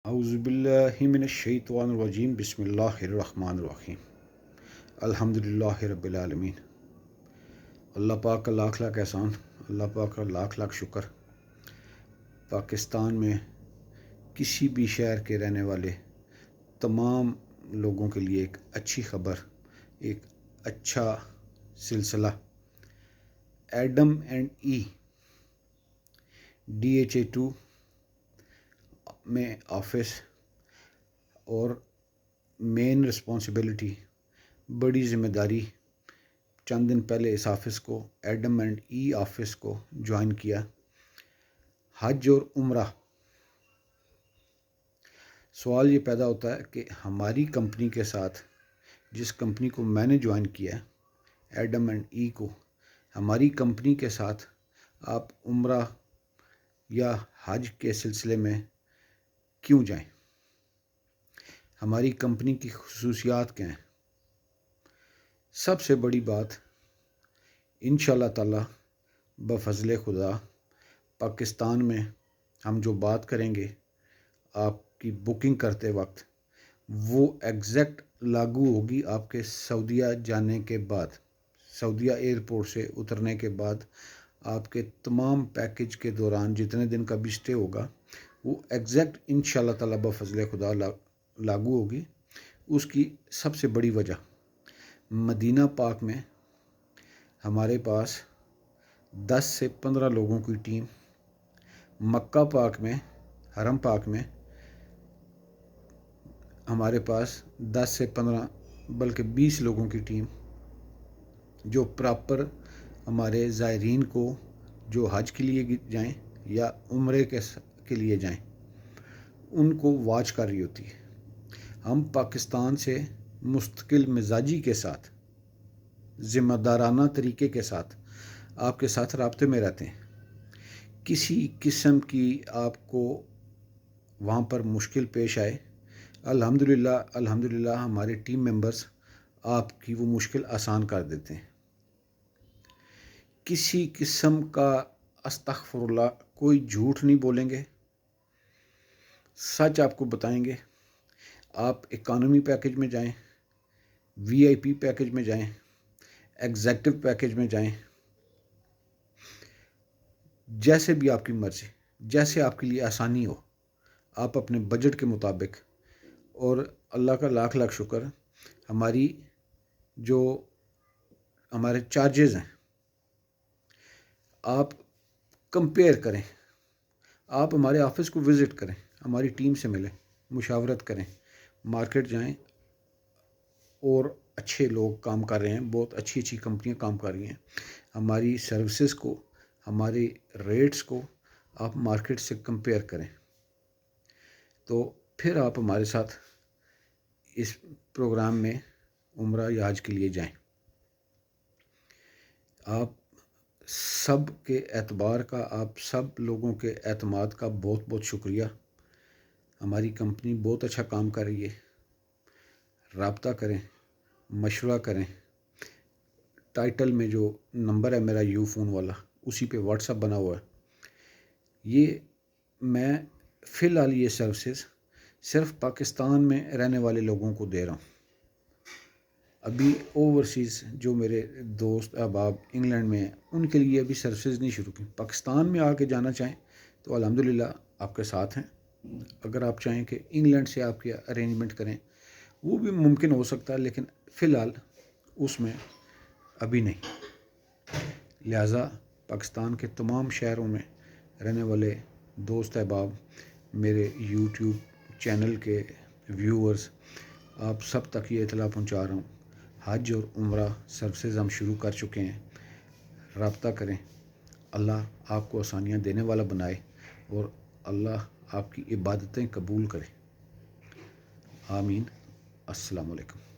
اعوذ باللہ من الشیطان الرجیم بسم اللہ الرحمن الرحیم الحمدللہ رب العالمین۔ اللہ پاک کا لاکھ لاکھ احسان، اللہ پاک کا لاکھ لاکھ شکر۔ پاکستان میں کسی بھی شہر کے رہنے والے تمام لوگوں کے لیے ایک اچھی خبر، ایک اچھا سلسلہ۔ ایڈم اینڈ ای DHA2 میں آفس اور مین رسپانسبلٹی، بڑی ذمہ داری، چند دن پہلے اس آفس کو، ایڈم اینڈ ای آفس کو جوائن کیا۔ حج اور عمرہ۔ سوال یہ پیدا ہوتا ہے کہ ہماری کمپنی کے ساتھ، جس کمپنی کو میں نے جوائن کیا ہے ایڈم اینڈ ای کو، ہماری کمپنی کے ساتھ آپ عمرہ یا حج کے سلسلے میں کیوں جائیں؟ ہماری کمپنی کی خصوصیات کیا ہیں؟ سب سے بڑی بات، انشاءاللہ تعالی بفضل خدا، پاکستان میں ہم جو بات کریں گے آپ کی بکنگ کرتے وقت، وہ ایگزیکٹ لاگو ہوگی آپ کے سعودیہ جانے کے بعد، سعودیہ ایئرپورٹ سے اترنے کے بعد آپ کے تمام پیکج کے دوران جتنے دن کا بھی اسٹے ہوگا، وہ ایگزیکٹ انشاءاللہ تعالی بفضل خدا لاگو ہوگی۔ اس کی سب سے بڑی وجہ، مدینہ پاک میں ہمارے پاس 10 سے 15 لوگوں کی ٹیم، مکہ پاک میں، حرم پاک میں ہمارے پاس 10 سے 15 بلکہ 20 لوگوں کی ٹیم، جو پراپر ہمارے زائرین کو جو حج کے لیے جائیں یا عمرے کے لیے جائیں ان کو واچ کر رہی ہوتی ہے۔ ہم پاکستان سے مستقل مزاجی کے ساتھ، ذمہ دارانہ طریقے کے ساتھ آپ کے ساتھ رابطے میں رہتے ہیں۔ کسی قسم کی آپ کو وہاں پر مشکل پیش آئے، الحمدللہ ہمارے ٹیم ممبرز آپ کی وہ مشکل آسان کر دیتے ہیں۔ کسی قسم کا استغفر اللہ، کوئی جھوٹ نہیں بولیں گے، سچ آپ کو بتائیں گے۔ آپ اکانومی پیکج میں جائیں، VIP پیکج میں جائیں، ایگزیکٹو پیکج میں جائیں، جیسے بھی آپ کی مرضی، جیسے آپ کے لیے آسانی ہو، آپ اپنے بجٹ کے مطابق۔ اور اللہ کا لاکھ لاکھ شکر، ہماری جو ہمارے چارجز ہیں، آپ کمپیئر کریں، آپ ہمارے آفس کو وزٹ کریں، ہماری ٹیم سے ملیں، مشاورت کریں، مارکیٹ جائیں، اور اچھے لوگ کام کر رہے ہیں، بہت اچھی اچھی کمپنیاں کام کر رہی ہیں۔ ہماری سروسز کو، ہماری ریٹس کو آپ مارکیٹ سے کمپیئر کریں، تو پھر آپ ہمارے ساتھ اس پروگرام میں عمرہ یا حج کے لیے جائیں۔ آپ سب کے اعتبار کا، آپ سب لوگوں کے اعتماد کا بہت بہت شکریہ۔ ہماری کمپنی بہت اچھا کام کر رہی ہے۔ رابطہ کریں، مشورہ کریں۔ ٹائٹل میں جو نمبر ہے میرا یو فون والا، اسی پہ واٹس ایپ بنا ہوا ہے۔ یہ میں فی الحال یہ سروسز صرف پاکستان میں رہنے والے لوگوں کو دے رہا ہوں۔ ابھی اوورسیز جو میرے دوست احباب انگلینڈ میں ہیں، ان کے لیے ابھی سروسز نہیں شروع کی۔ پاکستان میں آ کے جانا چاہیں تو الحمدللہ آپ کے ساتھ ہیں۔ اگر آپ چاہیں کہ انگلینڈ سے آپ کے ارینجمنٹ کریں، وہ بھی ممکن ہو سکتا ہے، لیکن فی الحال اس میں ابھی نہیں۔ لہٰذا پاکستان کے تمام شہروں میں رہنے والے دوست احباب، میرے YouTube چینل کے ویورز، آپ سب تک یہ اطلاع پہنچا رہا ہوں، حج اور عمرہ سروسز ہم شروع کر چکے ہیں۔ رابطہ کریں۔ اللہ آپ کو آسانیاں دینے والا بنائے، اور اللہ آپ کی عبادتیں قبول کرے۔ آمین۔ السلام علیکم۔